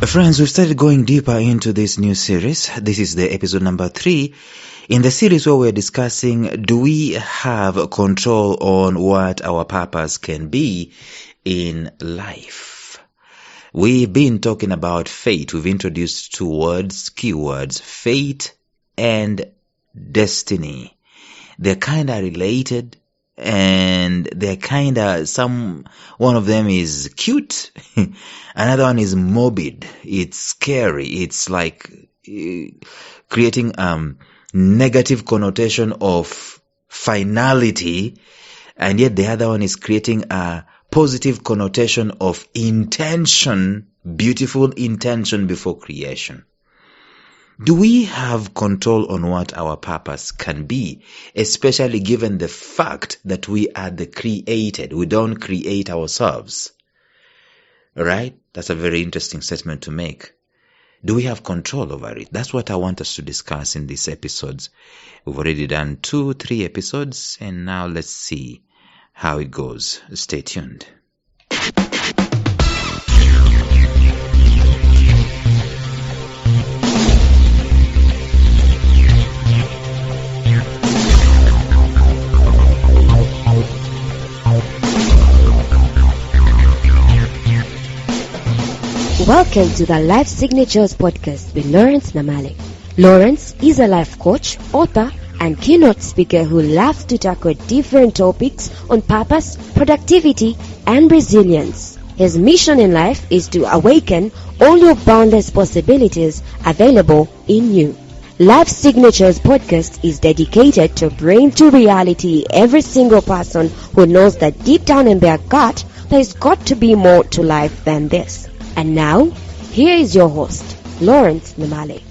Friends, we've started going deeper into this new series. This is the episode number 3 in the series where we're discussing, do we have control on what our purpose can be in life? We've been talking about fate. We've introduced 2 words, keywords, fate and destiny. They're kind of related and they're kind of one of them is cute. Another one is morbid. It's scary. It's like creating negative connotation of finality, and yet the other one is creating a positive connotation of intention, beautiful intention before creation. Do we have control on what our purpose can be, especially given the fact that we are the created? We don't create ourselves. Right? That's a very interesting statement to make. Do we have control over it? That's what I want us to discuss in these episodes. We've already done 2-3 episodes, and now let's see how it goes. Stay tuned. Welcome to the Life Signatures podcast with Lawrence Namale. Lawrence is a life coach, author, and keynote speaker who loves to tackle different topics on purpose, productivity, and resilience. His mission in life is to awaken all your boundless possibilities available in you. Life Signatures podcast is dedicated to bring to reality every single person who knows that deep down in their gut, there's got to be more to life than this. And now, here is your host, Lawrence Namale.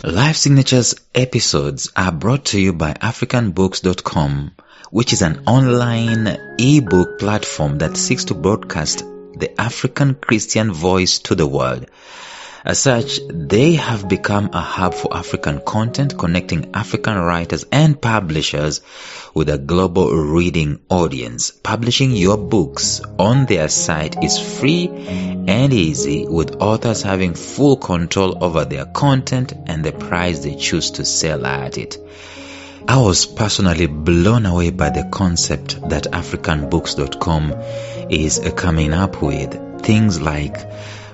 Life Signatures episodes are brought to you by africanbooks.com, which is an online ebook platform that seeks to broadcast the African Christian voice to the world. As such, they have become a hub for African content, connecting African writers and publishers with a global reading audience. Publishing your books on their site is free and easy, with authors having full control over their content and the price they choose to sell at it. I was personally blown away by the concept that africanbooks.com is coming up with. Things like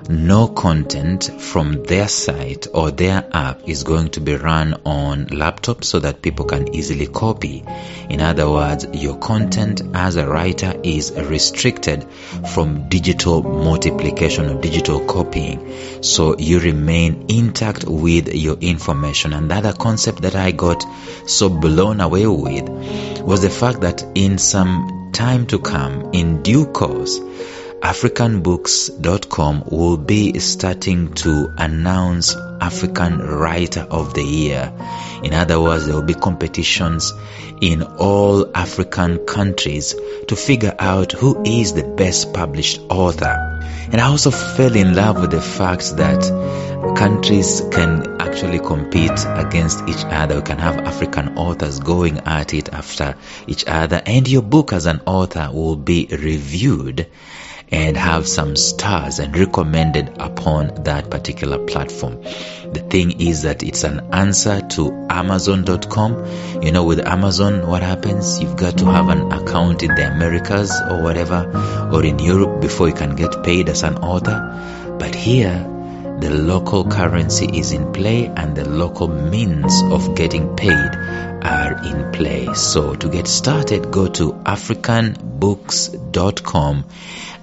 no content from their site or their app is going to be run on laptops so that people can easily copy. In other words, your content as a writer is restricted from digital multiplication or digital copying, so you remain intact with your information. And the other concept that I got so blown away with was the fact that in some time to come, in due course, africanbooks.com will be starting to announce African Writer of the Year. In other words, there will be competitions in all African countries to figure out who is the best published author. And I also fell in love with the fact that countries can actually compete against each other. We can have African authors going at it after each other, and your book as an author will be reviewed and have some stars and recommended upon that particular platform. The thing is that it's an answer to Amazon.com. You know, with Amazon, what happens? You've got to have an account in the Americas or whatever, or in Europe before you can get paid as an author. But here, the local currency is in play and the local means of getting paid are in play. So to get started, go to africanbooks.com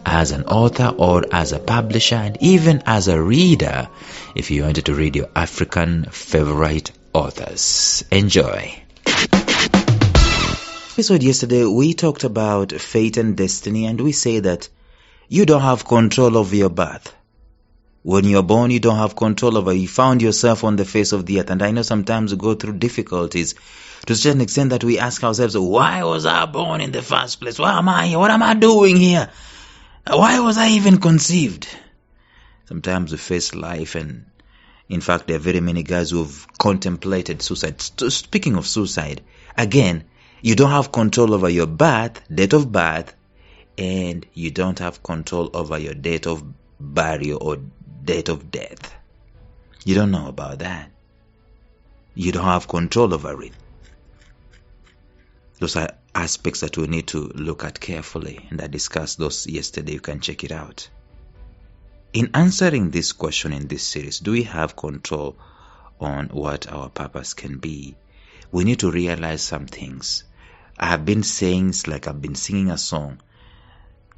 as an author or as a publisher, and even as a reader if you wanted to read your African favorite authors. Enjoy. Episode yesterday we talked about fate and destiny, and we say that you don't have control of your birth. When you're born, you don't have control over it. You found yourself on the face of the earth. And I know sometimes we go through difficulties to such an extent that we ask ourselves, why was I born in the first place? Why am I here? What am I doing here? Why was I even conceived? Sometimes we face life, and in fact, there are very many guys who have contemplated suicide. Speaking of suicide, again, you don't have control over your date of birth, and you don't have control over your date of burial or date of death. You don't know about that. You don't have control over it. Those are aspects that we need to look at carefully, and I discussed those yesterday. You can check it out. In answering this question in this series, do we have control on what our purpose can be? We need to realize some things. I have been saying, it's like I've been singing a song,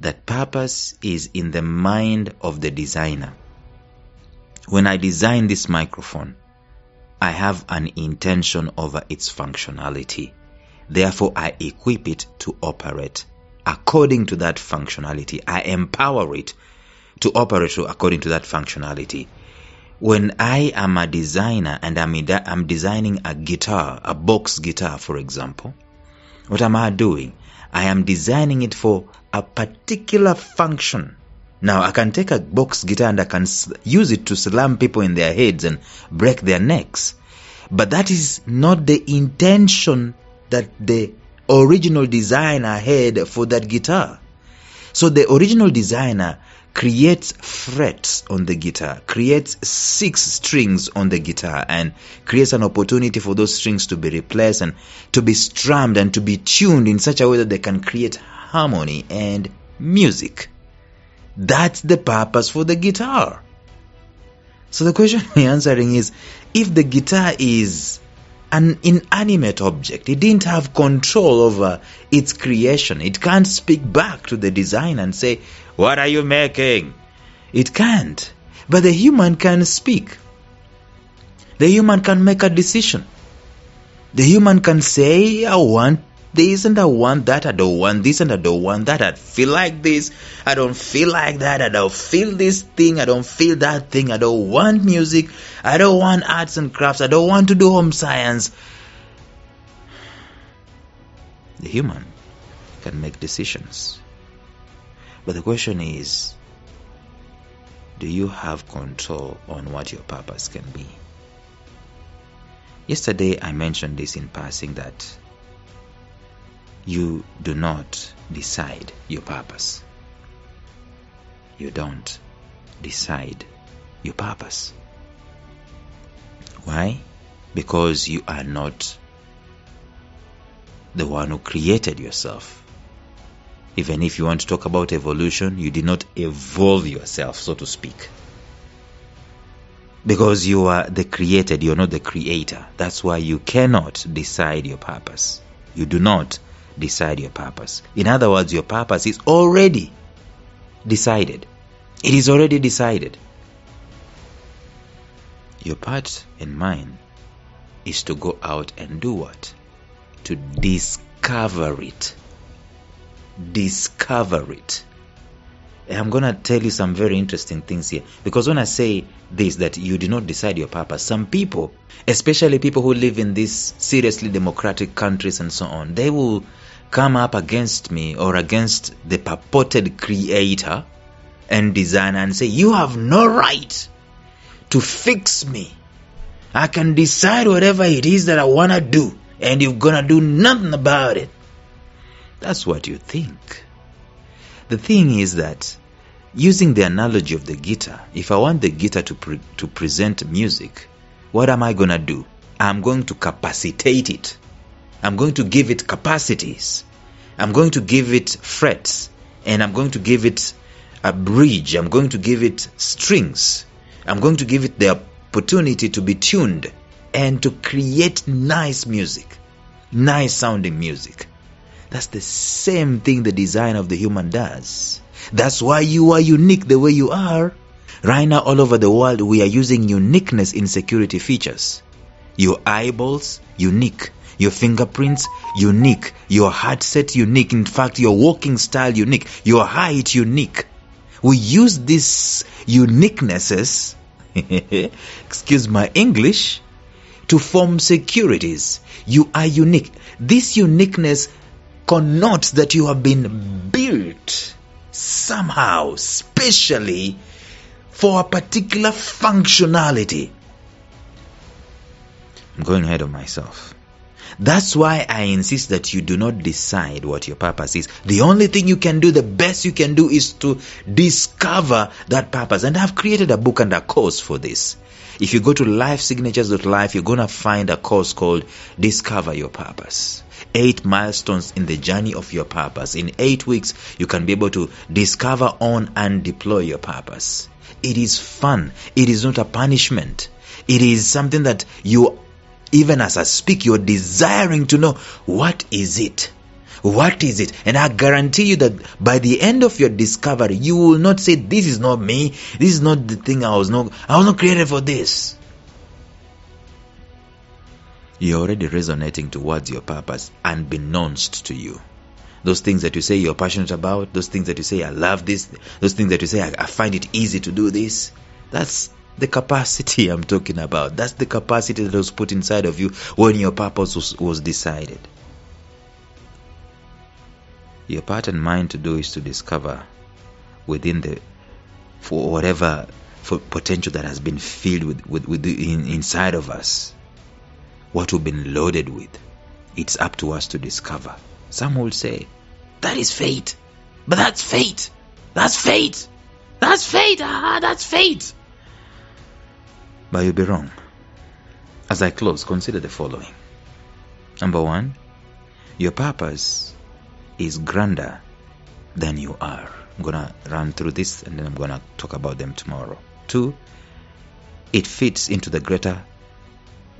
that purpose is in the mind of the designer. When I design this microphone, I have an intention over its functionality. Therefore, I equip it to operate according to that functionality. I empower it to operate according to that functionality. When I am a designer and I'm designing a guitar, a box guitar, for example, what am I doing? I am designing it for a particular function. Now, I can take a box guitar and I can use it to slam people in their heads and break their necks. But that is not the intention that the original designer had for that guitar. So the original designer creates frets on the guitar, creates 6 strings on the guitar, and creates an opportunity for those strings to be replaced and to be strummed and to be tuned in such a way that they can create harmony and music. That's the purpose for the guitar. So the question we're answering is, if the guitar is an inanimate object, it didn't have control over its creation. It can't speak back to the designer and say, what are you making? It can't. But the human can speak. The human can make a decision. The human can say, I want this and I want that. I don't want this and I don't want that. I feel like this. I don't feel like that. I don't feel this thing. I don't feel that thing. I don't want music. I don't want arts and crafts. I don't want to do home science. The human can make decisions. But the question is, do you have control on what your purpose can be? Yesterday I mentioned this in passing, that you do not decide your purpose. You don't decide your purpose. Why? Because you are not the one who created yourself. Even if you want to talk about evolution, you did not evolve yourself, so to speak. Because you are the created, you're not the creator. That's why you cannot decide your purpose. You do not decide your purpose. In other words, your purpose is already decided. It is already decided. Your part and mine is to go out and do what? To discover it. Discover it. And I'm going to tell you some very interesting things here. Because when I say this, that you do not decide your purpose, some people, especially people who live in these seriously democratic countries and so on, they will come up against me or against the purported creator and designer and say, you have no right to fix me. I can decide whatever it is that I want to do, and you're going to do nothing about it. That's what you think. The thing is that, using the analogy of the guitar, if I want the guitar to present music, what am I going to do? I'm going to capacitate it. I'm going to give it capacities. I'm going to give it frets. And I'm going to give it a bridge. I'm going to give it strings. I'm going to give it the opportunity to be tuned and to create nice music. Nice sounding music. That's the same thing the design of the human does. That's why you are unique the way you are. Right now, all over the world, we are using uniqueness in security features. Your eyeballs, unique. Your fingerprints, unique. Your headset, unique. In fact, your walking style, unique. Your height, unique. We use these uniquenesses, excuse my English, to form securities. You are unique. This uniqueness connotes that you have been built somehow, specially for a particular functionality. I'm going ahead of myself. That's why I insist that you do not decide what your purpose is. The only thing you can do, the best you can do, is to discover that purpose. And I've created a book and a course for this. If you go to lifesignatures.life, you're going to find a course called Discover Your Purpose. 8 milestones in the journey of your purpose. In 8 weeks, you can be able to discover, own, and deploy your purpose. It is fun. It is not a punishment. It is something that you, even as I speak, you're desiring to know, what is it? What is it? And I guarantee you that by the end of your discovery, you will not say, this is not me. This is not the thing I was not created for this. You're already resonating towards your purpose, unbeknownst to you. Those things that you say you're passionate about, those things that you say, I love this, those things that you say, I find it easy to do this, that's the capacity I'm talking about. That's the capacity that was put inside of you when your purpose was decided. Your part and mind to do is to discover within for whatever potential that has been filled with inside of us, what we've been loaded with. It's up to us to discover. Some will say, that is fate. But that's fate. That's fate. That's fate. That's fate. But you'll be wrong. As I close, consider the following. Number 1, your purpose is grander than you are. I'm going to run through this and then I'm going to talk about them tomorrow. 2, it fits into the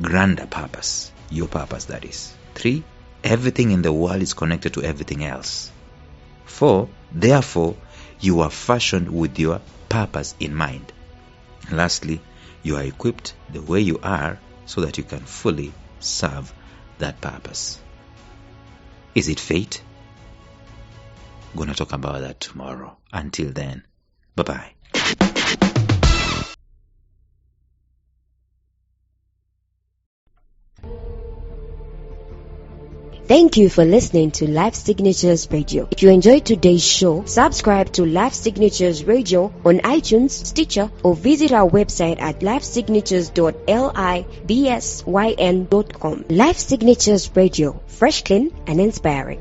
grander purpose. Your purpose, that is. 3, everything in the world is connected to everything else. 4, therefore, you are fashioned with your purpose in mind. And lastly, you are equipped the way you are so that you can fully serve that purpose. Is it fate? I'm going to talk about that tomorrow. Until then, bye-bye. Thank you for listening to Life Signatures Radio. If you enjoyed today's show, subscribe to Life Signatures Radio on iTunes, Stitcher, or visit our website at lifesignatures.libsyn.com. Life Signatures Radio, fresh, clean, and inspiring.